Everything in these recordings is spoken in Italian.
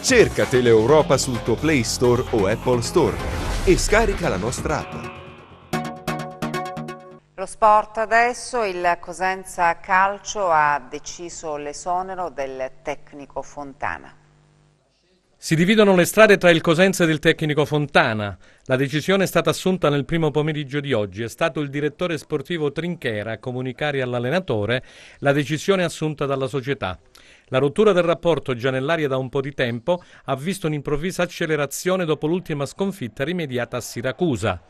Cerca Teleeuropa sul tuo Play Store o Apple Store e scarica la nostra app. Lo sport adesso, il Cosenza Calcio ha deciso l'esonero del tecnico Fontana. Si dividono le strade tra il Cosenza ed il tecnico Fontana. La decisione è stata assunta nel primo pomeriggio di oggi. È stato il direttore sportivo Trinchera a comunicare all'allenatore la decisione assunta dalla società. La rottura del rapporto, già nell'aria da un po' di tempo, ha visto un'improvvisa accelerazione dopo l'ultima sconfitta rimediata a Siracusa.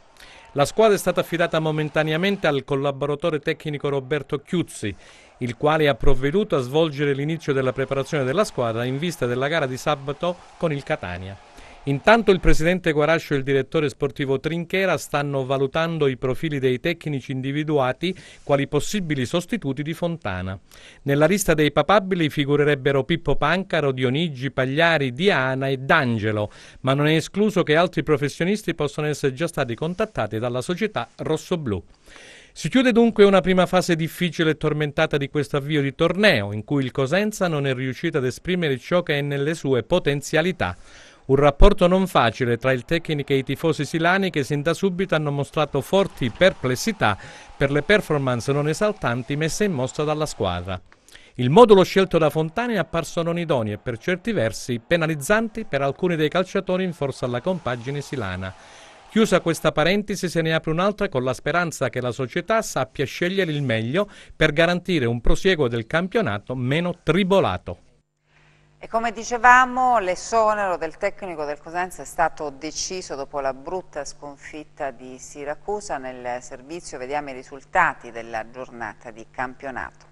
La squadra è stata affidata momentaneamente al collaboratore tecnico Roberto Chiuzzi, il quale ha provveduto a svolgere l'inizio della preparazione della squadra in vista della gara di sabato con il Catania. Intanto il presidente Guarascio e il direttore sportivo Trinchera stanno valutando i profili dei tecnici individuati quali possibili sostituti di Fontana. Nella lista dei papabili figurerebbero Pippo Pancaro, Dionigi, Pagliari, Diana e D'Angelo, ma non è escluso che altri professionisti possano essere già stati contattati dalla società rossoblù. Si chiude dunque una prima fase difficile e tormentata di questo avvio di torneo, in cui il Cosenza non è riuscito ad esprimere ciò che è nelle sue potenzialità. Un rapporto non facile tra il tecnico e i tifosi silani che sin da subito hanno mostrato forti perplessità per le performance non esaltanti messe in mostra dalla squadra. Il modulo scelto da Fontana è apparso non idoneo e per certi versi penalizzanti per alcuni dei calciatori in forza alla compagine silana. Chiusa questa parentesi se ne apre un'altra con la speranza che la società sappia scegliere il meglio per garantire un prosieguo del campionato meno tribolato. E come dicevamo, l'esonero del tecnico del Cosenza è stato deciso dopo la brutta sconfitta di Siracusa. Nel servizio vediamo i risultati della giornata di campionato.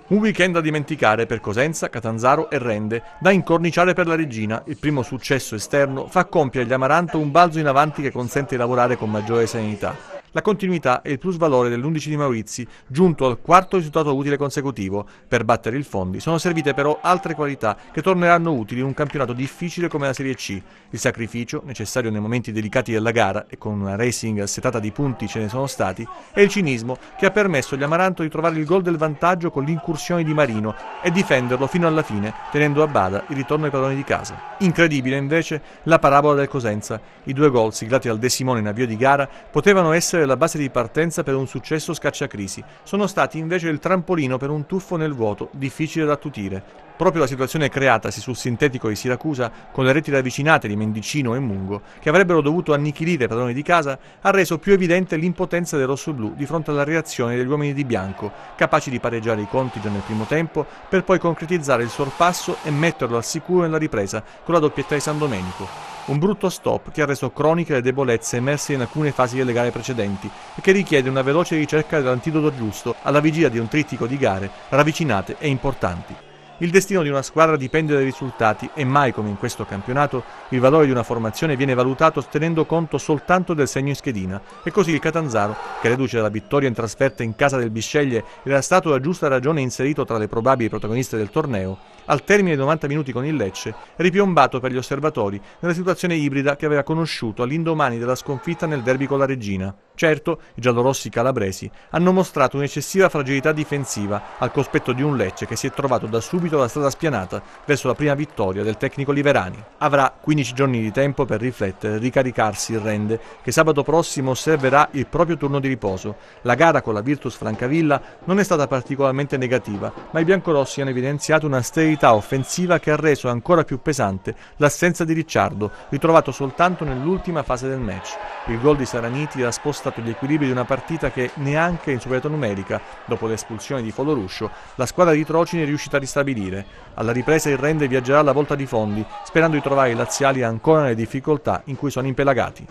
Un weekend da dimenticare per Cosenza, Catanzaro e Rende, da incorniciare per la Regina. Il primo successo esterno fa compiere agli Amaranto un balzo in avanti che consente di lavorare con maggiore serenità. La continuità e il plusvalore dell'11 di Maurizi, giunto al quarto risultato utile consecutivo. Per battere il Fondi sono servite però altre qualità che torneranno utili in un campionato difficile come la Serie C. Il sacrificio, necessario nei momenti delicati della gara, e con una Racing setata di punti ce ne sono stati, e il cinismo che ha permesso agli Amaranto di trovare il gol del vantaggio con l'incursione di Marino e difenderlo fino alla fine, tenendo a bada il ritorno ai padroni di casa. Incredibile invece la parabola del Cosenza. I 2 gol siglati dal De Simone in avvio di gara potevano essere la base di partenza per un successo scacciacrisi, sono stati invece il trampolino per un tuffo nel vuoto difficile da attutire. Proprio la situazione creatasi sul sintetico di Siracusa con le reti ravvicinate di Mendicino e Mungo, che avrebbero dovuto annichilire i padroni di casa, ha reso più evidente l'impotenza dei rossoblù di fronte alla reazione degli uomini di bianco, capaci di pareggiare i conti già nel primo tempo per poi concretizzare il sorpasso e metterlo al sicuro nella ripresa con la doppietta di San Domenico. Un brutto stop che ha reso croniche le debolezze emerse in alcune fasi delle gare precedenti e che richiede una veloce ricerca dell'antidoto giusto alla vigilia di un trittico di gare ravvicinate e importanti. Il destino di una squadra dipende dai risultati e mai come in questo campionato il valore di una formazione viene valutato tenendo conto soltanto del segno in schedina e così il Catanzaro, che reduce dalla vittoria in trasferta in casa del Bisceglie era stato a giusta ragione inserito tra le probabili protagoniste del torneo, al termine dei 90 minuti con il Lecce è ripiombato per gli osservatori nella situazione ibrida che aveva conosciuto all'indomani della sconfitta nel derby con la Regina. Certo, i giallorossi calabresi hanno mostrato un'eccessiva fragilità difensiva al cospetto di un Lecce che si è trovato da subito la strada spianata verso la prima vittoria del tecnico Liverani. Avrà 15 giorni di tempo per riflettere e ricaricarsi il Rende, che sabato prossimo osserverà il proprio turno di riposo. La gara con la Virtus Francavilla non è stata particolarmente negativa, ma i biancorossi hanno evidenziato una sterilità offensiva che ha reso ancora più pesante l'assenza di Ricciardo, ritrovato soltanto nell'ultima fase del match. Il gol di Saraniti ha spostato gli equilibri di una partita che neanche in superiorità numerica, dopo l'espulsione di Foloruscio, la squadra di Trocini è riuscita a ristabilire. Alla ripresa il Rende viaggerà alla volta di Fondi, sperando di trovare i laziali ancora nelle difficoltà in cui sono impelagati.